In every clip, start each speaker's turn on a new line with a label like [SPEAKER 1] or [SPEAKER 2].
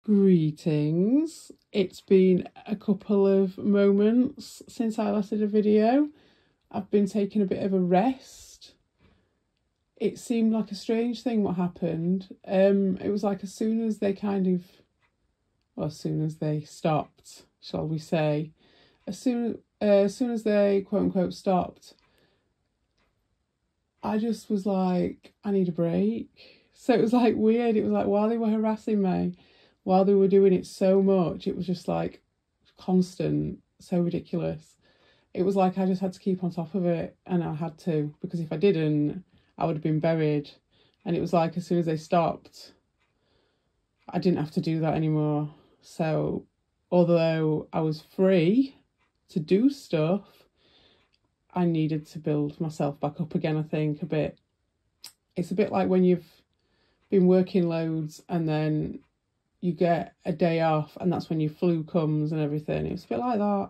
[SPEAKER 1] Greetings. It's been a couple of moments since I last did a video. I've been taking a bit of a rest. It seemed like a strange thing what happened. It was like as soon as they stopped, shall we say, as soon as they quote unquote stopped, I just was like, I need a break. So it was like weird. It was like while they were harassing me, while they were doing it so much, it was just like constant, so ridiculous. It was like I just had to keep on top of it, and I had to, because if I didn't, I would have been buried. And it was like as soon as they stopped, I didn't have to do that anymore. So although I was free to do stuff, I needed to build myself back up again, I think, a bit. It's a bit like when you've been working loads and then you get a day off and that's when your flu comes and everything. It's a bit like that.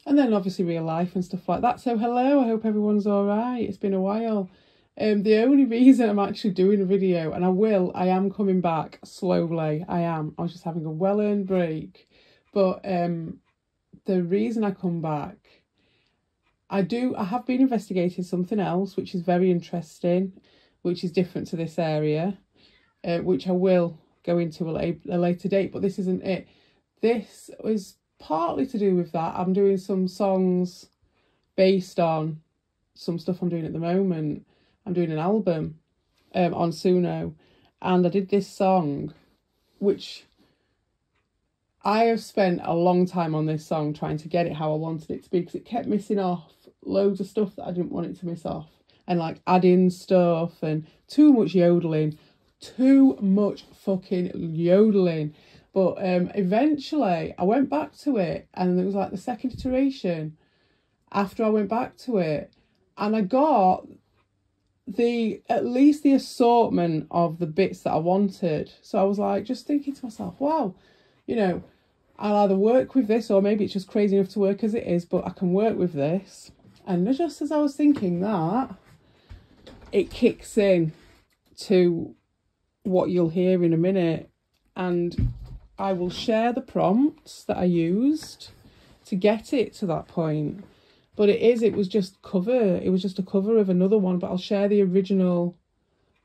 [SPEAKER 1] And then obviously real life and stuff like that. So hello, I hope everyone's all right. It's been a while. The only reason I'm actually doing a video, and I am coming back slowly. I was just having a well-earned break. But the reason I come back, I have been investigating something else, which is very interesting, which is different to this area, which I will go into a later date, but this isn't it. This was partly to do with that. I'm doing some songs based on some stuff I'm doing at the moment. I'm doing an album on Suno, and I did this song, which I have spent a long time on this song trying to get it how I wanted it to be, because it kept missing off loads of stuff that I didn't want it to miss off, and like adding stuff and too much yodeling. Too much fucking yodeling. But eventually I went back to it, and it was like the second iteration after I went back to it, and I got at least the assortment of the bits that I wanted. So I was like just thinking to myself, wow, I'll either work with this, or maybe it's just crazy enough to work as it is, but I can work with this. And just as I was thinking that, it kicks in to what you'll hear in a minute, and I will share the prompts that I used to get it to that point. But it was just a cover of another one, but I'll share the original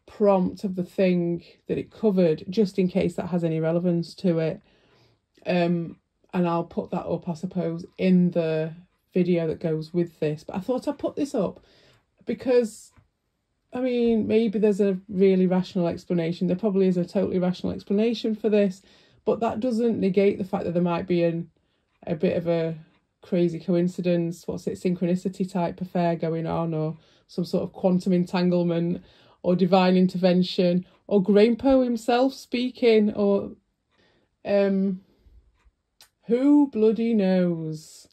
[SPEAKER 1] prompt of the thing that it covered, just in case that has any relevance to it. And I'll put that up, I suppose, in the video that goes with this. But I thought I'd put this up because, I mean, maybe there's a really rational explanation. There probably is a totally rational explanation for this, but that doesn't negate the fact that there might be a bit of a crazy coincidence, synchronicity type affair going on, or some sort of quantum entanglement, or divine intervention, or Grainpo himself speaking, or who bloody knows?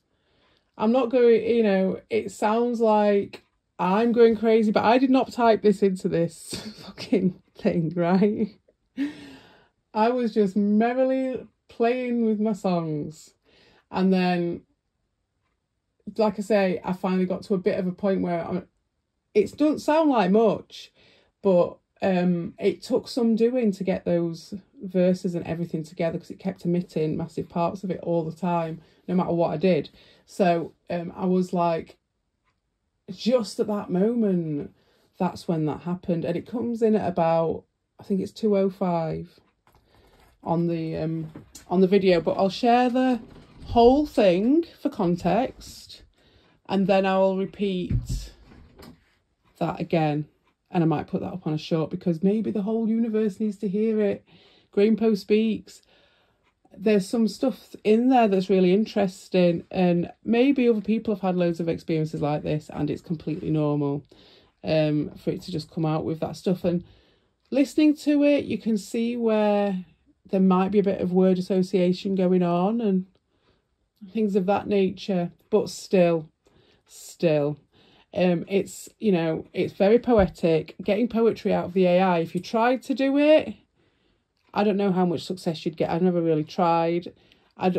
[SPEAKER 1] I'm not going, it sounds like I'm going crazy, but I did not type this into this fucking thing, right? I was just merrily playing with my songs. And then, like I say, I finally got to a bit of a point where it doesn't sound like much, but it took some doing to get those verses and everything together, because it kept omitting massive parts of it all the time, no matter what I did. So I was like, just at that moment, that's when that happened. And it comes in at about, I think it's 2:05 on the video, but I'll share the whole thing for context, and then I'll repeat that again, and I might put that up on a short, because maybe the whole universe needs to hear it. Grainpo speaks. There's some stuff in there that's really interesting, and maybe other people have had loads of experiences like this, and it's completely normal for it to just come out with that stuff. And listening to it, you can see where there might be a bit of word association going on and things of that nature, but still it's it's very poetic. Getting poetry out of the AI, if you tried to do it, I don't know how much success you'd get. I've never really tried.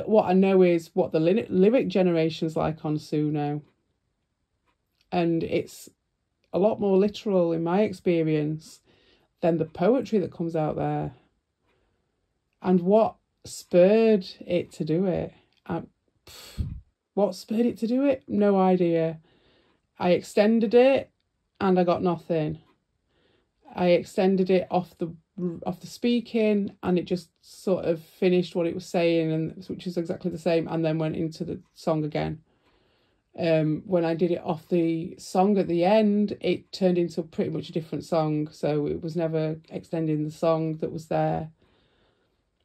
[SPEAKER 1] What I know is what the lyric generation's like on Suno, and it's a lot more literal in my experience than the poetry that comes out there. And what spurred it to do it? What spurred it to do it? No idea. I extended it and I got nothing. I extended it off the speaking and it just sort of finished what it was saying, and which is exactly the same, and then went into the song again. When I did it off the song at the end, it turned into pretty much a different song, so it was never extending the song that was there.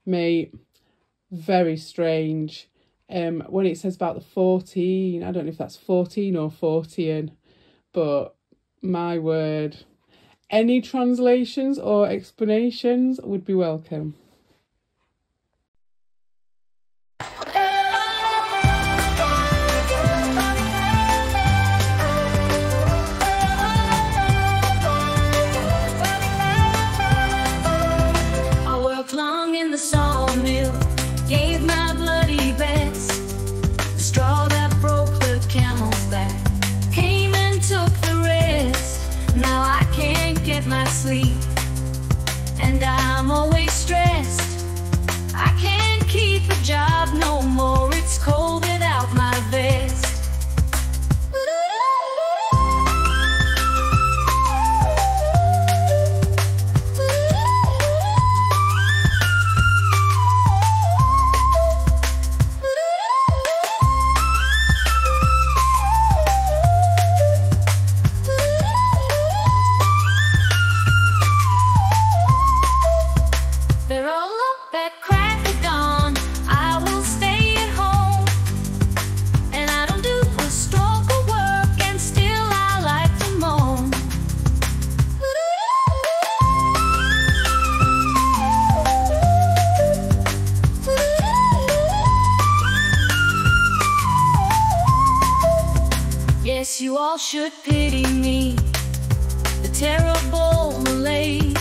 [SPEAKER 1] Very strange. When it says about the 14, I don't know if that's 14 or 14, but my word, any translations or explanations would be welcome.
[SPEAKER 2] I worked long in the sawmill, gave my bloody best. The straw that broke the camel's back came and took the rest. Now I can't get my sleep, and I'm always stressed. I can't keep a job no more, it's cold without my vest. They're all up at crack of dawn, I will stay at home, and I don't do a stroke of work, and still I like to moan. Yes, you all should pity me, the terrible malaise.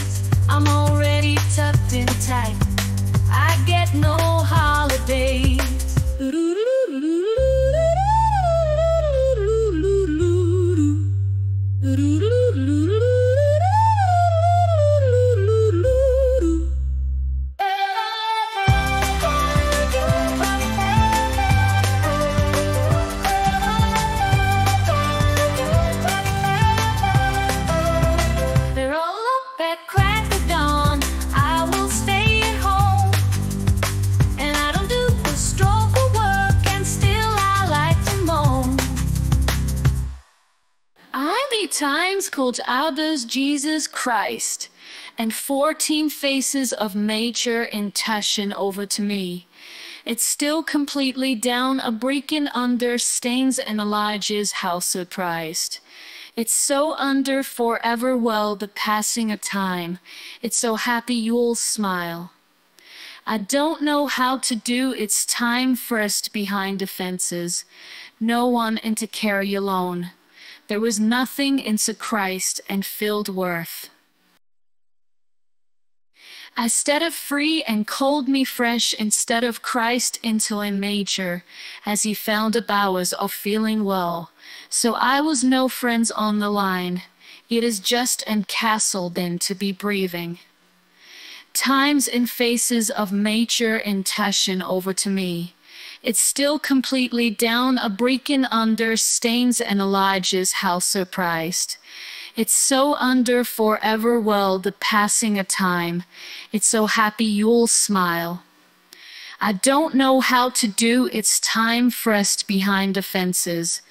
[SPEAKER 2] I'm already tucked in tight, I get no holidays. They're all up at crack of dawn, I will stay at home, and I don't do a stroke of work, and still I like to moan. I many times called others Jesus Christ, and 14 faces of nature in Taschen over to me. It's still completely down a breaking under stains and Elijah's house surprised. It's so under forever well the passing of time. It's so happy you'll smile. I don't know how to do it's time first behind the fences. No one in to carry alone. There was nothing into Christ and filled worth. Instead of free and cold me fresh, instead of Christ into in nature, as he found a bowers of feeling well. So I was no friends on the line, it is just an castle then to be breathing. Times and faces of nature in Taschen over to me. It's still completely down a breaking under stains and Elijah's house surprised. It's so under forever well the passing of time. It's so happy you'll smile. I don't know how to do it's time first behind the fences.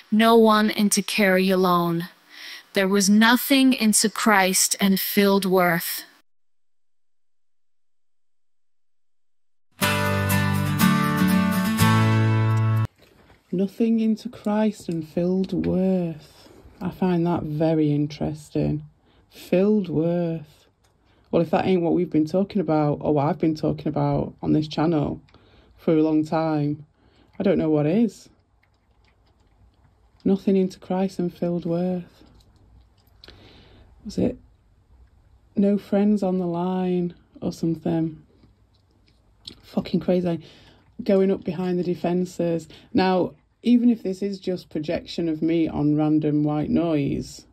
[SPEAKER 2] No one in to carry alone. There was nothing into Christ and filled worth.
[SPEAKER 1] Nothing into Christ and filled worth. I find that very interesting. Filled worth. Well, if that ain't what we've been talking about, or what I've been talking about on this channel for a long time, I don't know what is. Nothing into Christ and filled worth. Was it no friends on the line or something? Fucking crazy. Going up behind the defences. Now, even if this is just projection of me on random white noise,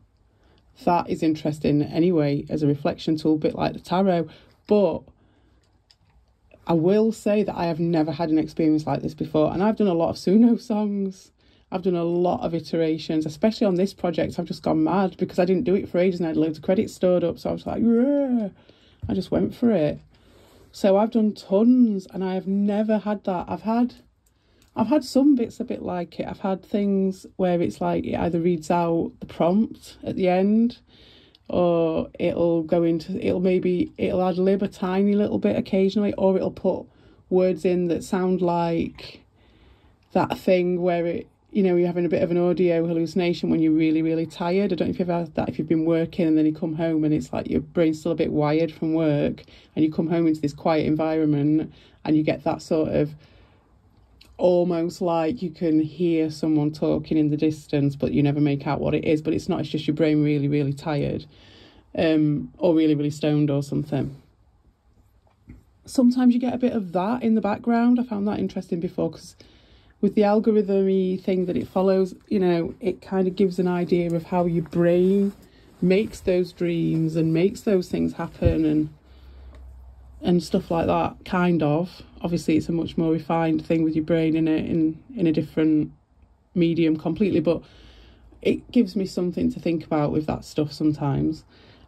[SPEAKER 1] that is interesting anyway as a reflection tool, a bit like the tarot. But I will say that I have never had an experience like this before, and I've done a lot of Suno songs. I've done a lot of iterations, especially on this project. I've just gone mad because I didn't do it for ages and I had loads of credits stored up. So I was like, yeah, I just went for it. So I've done tons, and I have never had that. I've had some bits a bit like it. I've had things where it's like it either reads out the prompt at the end, or it'll ad lib a tiny little bit occasionally, or it'll put words in that sound like that thing where you're having a bit of an audio hallucination when you're really, really tired. I don't know if you've ever had that, if you've been working and then you come home and it's like your brain's still a bit wired from work, and you come home into this quiet environment and you get that sort of almost like you can hear someone talking in the distance, but you never make out what it is. But it's not, it's just your brain really, really tired, or really, really stoned or something. Sometimes you get a bit of that in the background. I found that interesting before, because with the algorithm-y thing that it follows, it kind of gives an idea of how your brain makes those dreams and makes those things happen and stuff like that, kind of. Obviously, it's a much more refined thing with your brain in a different medium completely, but it gives me something to think about with that stuff sometimes.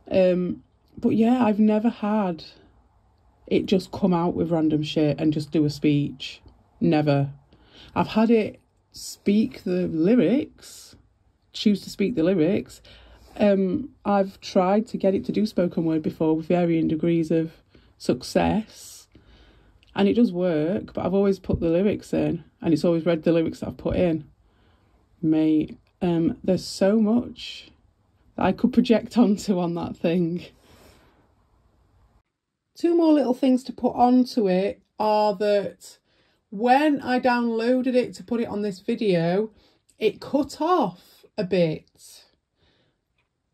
[SPEAKER 1] But yeah, I've never had it just come out with random shit and just do a speech. Never. I've had it speak the lyrics, choose to speak the lyrics. I've tried to get it to do spoken word before with varying degrees of success, and it does work, but I've always put the lyrics in and it's always read the lyrics that I've put in. Mate, there's so much that I could project onto on that thing. Two more little things to put onto it are that when I downloaded it to put it on this video, it cut off a bit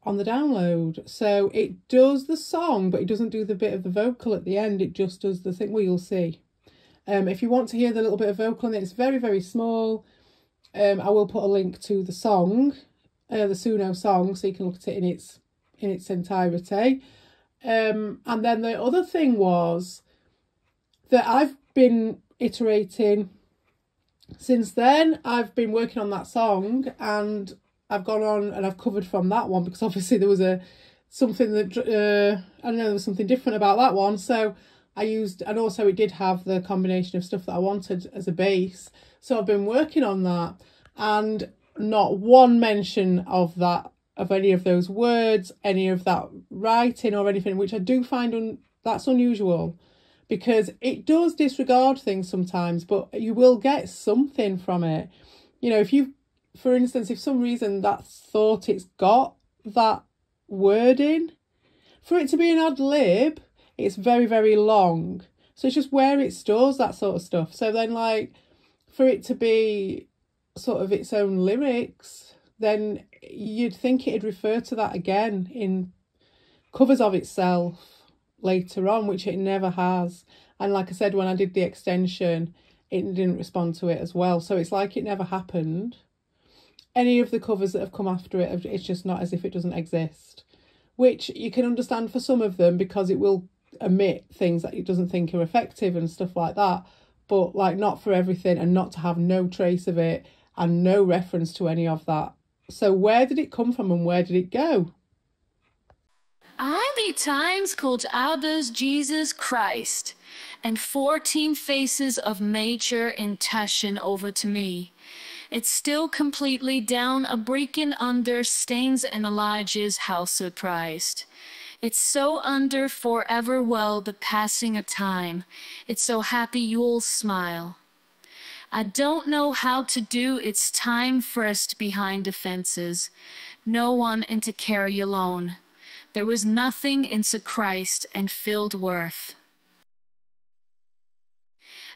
[SPEAKER 1] on the download. So it does the song, but it doesn't do the bit of the vocal at the end. It just does the thing. Well, you'll see. If you want to hear the little bit of vocal in it, it's very, very small. I will put a link to the song, the Suno song, so you can look at it in its entirety. And then the other thing was that I've been iterating since then. I've been working on that song, and I've gone on and I've covered from that one, because obviously there was something that I don't know, there was something different about that one, so I used, and also it did have the combination of stuff that I wanted as a base, so I've been working on that, and not one mention of any of those words, any of that writing or anything, which I do find that's unusual, because it does disregard things sometimes, but you will get something from it. For instance, if some reason that thought it's got that wording, for it to be an ad lib, it's very, very long. So it's just where it stores that sort of stuff. So then, like, for it to be sort of its own lyrics, then you'd think it'd refer to that again in covers of itself later on, which it never has. And like I said, when I did the extension, it didn't respond to it as well. So it's like it never happened. Any of the covers that have come after it, it's just not as if it doesn't exist, which you can understand for some of them, because it will omit things that it doesn't think are effective and stuff like that, but like not for everything, and not to have no trace of it and no reference to any of that. So where did it come from and where did it go?
[SPEAKER 2] I the times called others Jesus Christ, and 14 faces of nature in Tashin over to me. It's still completely down a breaking under stains and Elijah's house surprised. It's so under forever well the passing of time. It's so happy you'll smile. I don't know how to do its time first behind the fences. No one in to carry alone. There was nothing into Christ and filled worth.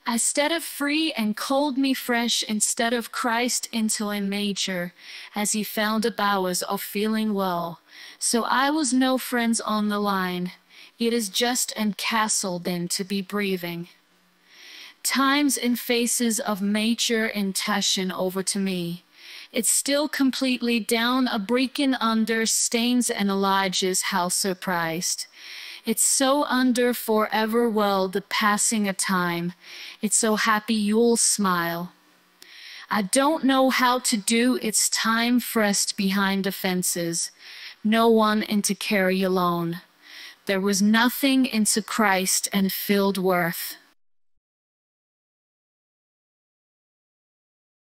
[SPEAKER 2] Instead of free and cold me fresh, instead of Christ into a major, as he found a bowers of feeling well. So I was no friends on the line. It is just and castle then to be breathing. Times and faces of nature in Tashin over to me. It's still completely down a breaking under stains and Elijah's house surprised. It's so under forever well the passing of time. It's so happy you'll smile. I don't know how to do it's time frest behind the fences. No one in to carry alone. There was nothing into Christ and filled worth.